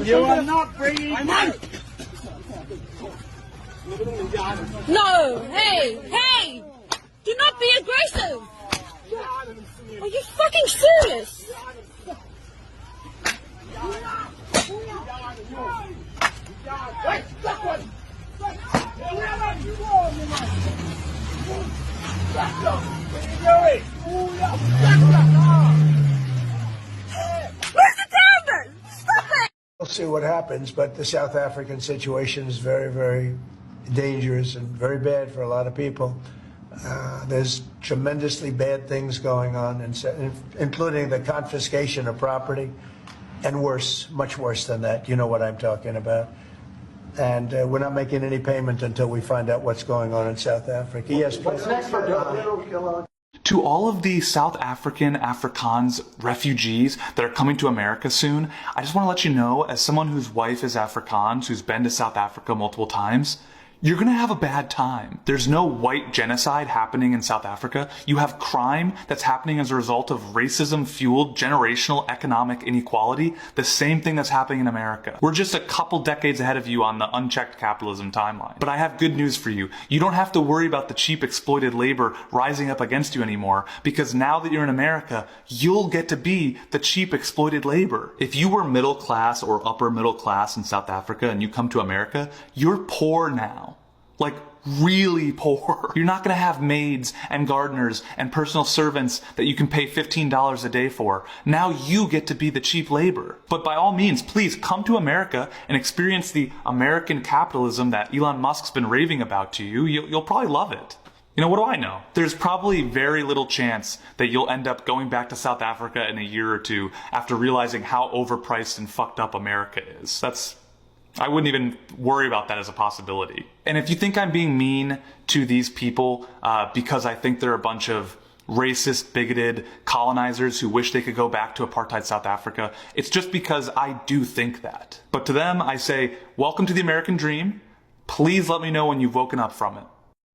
You are not bringing money. No, hey, hey! Do not be aggressive! Are you fucking serious? Where's the camera? Stop it! We'll see what happens, but the South African situation is very, very dangerous and very bad for a lot of people. There's tremendously bad things going on, including the confiscation of property, and worse, much worse than that. You know what I'm talking about. And we're not making any payment until we find out what's going on in South Africa. Yes, what's next for To all of the South African Afrikaans refugees that are coming to America soon, I just want to let you know, as someone whose wife is Afrikaans, who's been to South Africa multiple times, you're going to have a bad time. There's no white genocide happening in South Africa. You have crime that's happening as a result of racism-fueled generational economic inequality, the same thing that's happening in America. We're just a couple decades ahead of you on the unchecked capitalism timeline. But I have good news for you. You don't have to worry about the cheap exploited labor rising up against you anymore, because now that you're in America, you'll get to be the cheap exploited labor. If you were middle class or upper middle class in South Africa and you come to America, you're poor now. Like, really poor. You're not gonna have maids and gardeners and personal servants that you can pay $15 a day for. Now you get to be the cheap labor. But by all means, please come to America and experience the American capitalism that Elon Musk's been raving about to you. You'll probably love it. You know, what do I know? There's probably very little chance that you'll end up going back to South Africa in a year or two after realizing how overpriced and fucked up America is. I wouldn't even worry about that as a possibility. And if you think I'm being mean to these people because I think they're a bunch of racist, bigoted colonizers who wish they could go back to apartheid South Africa, it's just because I do think that. But to them, I say, welcome to the American dream. Please let me know when you've woken up from it.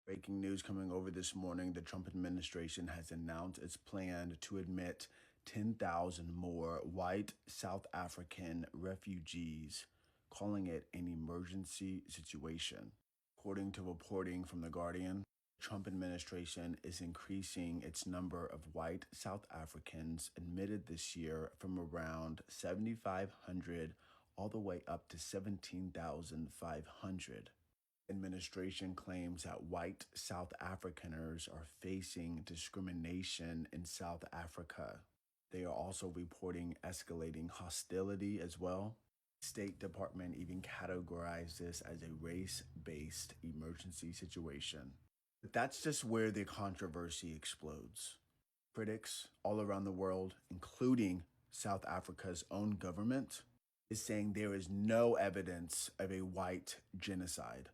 Breaking news coming over this morning, the Trump administration has announced its plan to admit 10,000 more white South African refugees, calling it an emergency situation. According to reporting from The Guardian, the Trump administration is increasing its number of white South Africans admitted this year from around 7,500 all the way up to 17,500. Administration claims that white South Afrikaners are facing discrimination in South Africa. They are also reporting escalating hostility as well. State Department even categorized this as a race-based emergency situation. But that's just where the controversy explodes. Critics all around the world, including South Africa's own government, is saying there is no evidence of a white genocide.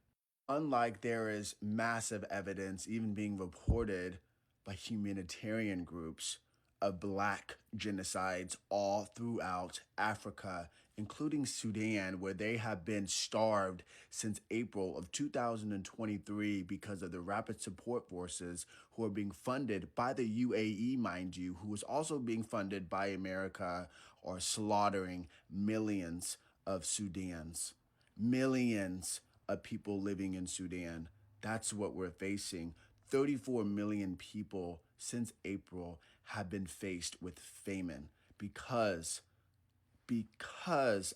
Unlike there is massive evidence even being reported by humanitarian groups of black genocides all throughout Africa, including Sudan, where they have been starved since April of 2023 because of the Rapid Support Forces, who are being funded by the UAE, mind you, who is also being funded by America, are slaughtering millions of Sudans. Millions of people living in Sudan. That's what we're facing. 34 million people since April have been faced with famine because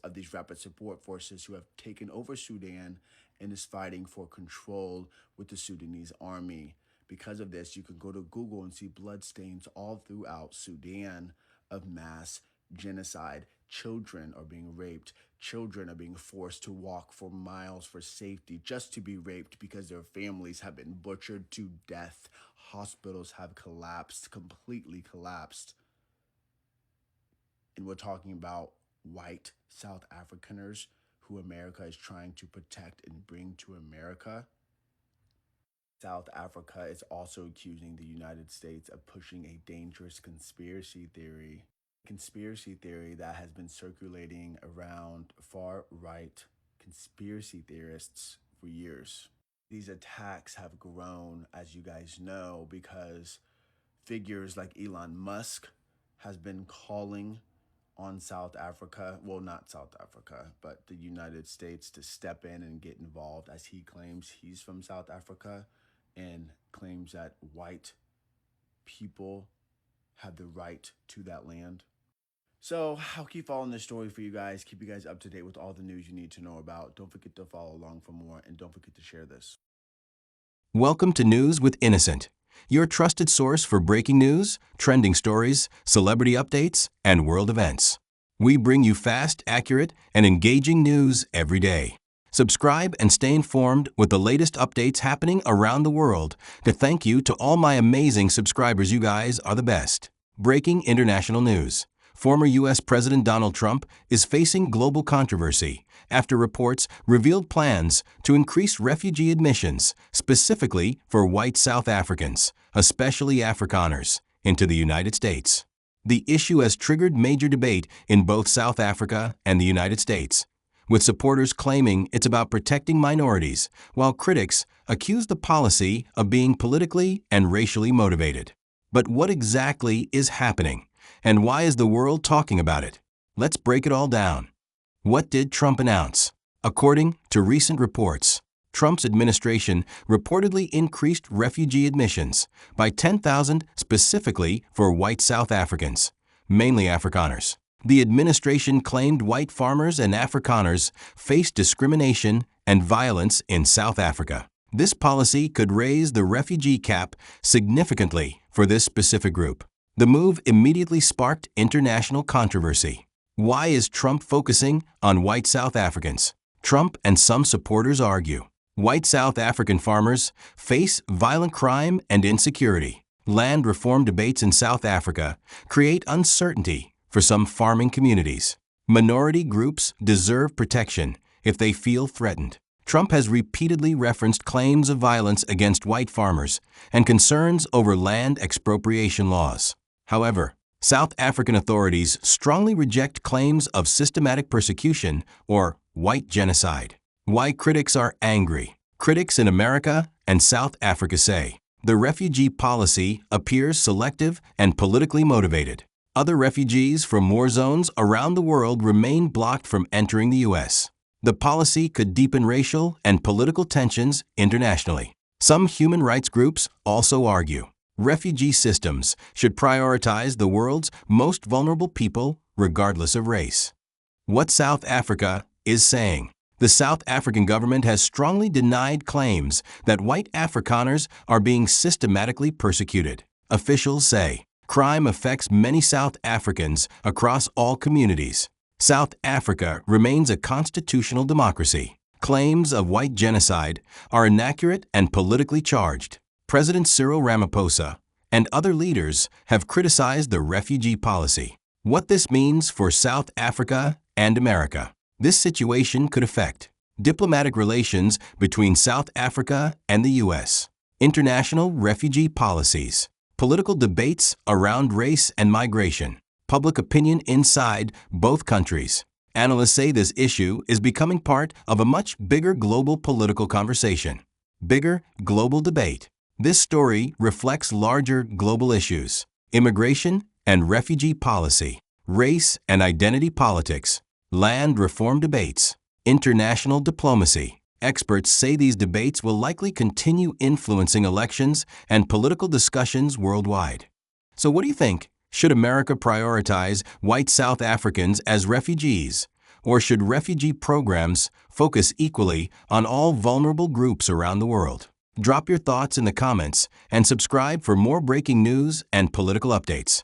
of these rapid support forces who have taken over Sudan and is fighting for control with the Sudanese army. Because of this, you can go to Google and see bloodstains all throughout Sudan of mass genocide. Children are being raped. Children are being forced to walk for miles for safety just to be raped because their families have been butchered to death. Hospitals have collapsed, completely collapsed. And we're talking about white South Afrikaners who America is trying to protect and bring to America. South Africa is also accusing the United States of pushing a dangerous conspiracy theory that has been circulating around far-right conspiracy theorists for years. These attacks have grown, as you guys know, because figures like Elon Musk has been calling on South Africa, well, not South Africa, but the United States to step in and get involved, as he claims he's from South Africa and claims that white people have the right to that land. So I'll keep following this story for you guys, keep you guys up to date with all the news you need to know about. Don't forget to follow along for more, and don't forget to share this. Welcome to News with Innocent, your trusted source for breaking news, trending stories, celebrity updates, and world events. We bring you fast, accurate, and engaging news every day. Subscribe and stay informed with the latest updates happening around the world. To thank you to all my amazing subscribers, you guys are the best. Breaking international news. Former U.S. President Donald Trump is facing global controversy after reports revealed plans to increase refugee admissions, specifically for white South Africans, especially Afrikaners, into the United States. The issue has triggered major debate in both South Africa and the United States, with supporters claiming it's about protecting minorities, while critics accuse the policy of being politically and racially motivated. But what exactly is happening? And why is the world talking about it? Let's break it all down. What did Trump announce? According to recent reports, Trump's administration reportedly increased refugee admissions by 10,000 specifically for white South Africans, mainly Afrikaners. The administration claimed white farmers and Afrikaners face discrimination and violence in South Africa. This policy could raise the refugee cap significantly for this specific group. The move immediately sparked international controversy. Why is Trump focusing on white South Africans? Trump and some supporters argue white South African farmers face violent crime and insecurity. Land reform debates in South Africa create uncertainty for some farming communities. Minority groups deserve protection if they feel threatened. Trump has repeatedly referenced claims of violence against white farmers and concerns over land expropriation laws. However, South African authorities strongly reject claims of systematic persecution or white genocide. Why critics are angry? Critics in America and South Africa say the refugee policy appears selective and politically motivated. Other refugees from war zones around the world remain blocked from entering the U.S. The policy could deepen racial and political tensions internationally. Some human rights groups also argue refugee systems should prioritize the world's most vulnerable people regardless of race. What South Africa is saying. The South African government has strongly denied claims that white Afrikaners are being systematically persecuted. Officials say crime affects many South Africans across all communities. South Africa remains a constitutional democracy. Claims of white genocide are inaccurate and politically charged. President Cyril Ramaphosa and other leaders have criticized the refugee policy. What this means for South Africa and America. This situation could affect diplomatic relations between South Africa and the U.S., international refugee policies, political debates around race and migration, public opinion inside both countries. Analysts say this issue is becoming part of a much bigger global political conversation. Bigger global debate. This story reflects larger global issues: immigration and refugee policy, race and identity politics, land reform debates, international diplomacy. Experts say these debates will likely continue influencing elections and political discussions worldwide. So what do you think? Should America prioritize white South Africans as refugees, or should refugee programs focus equally on all vulnerable groups around the world? Drop your thoughts in the comments and subscribe for more breaking news and political updates.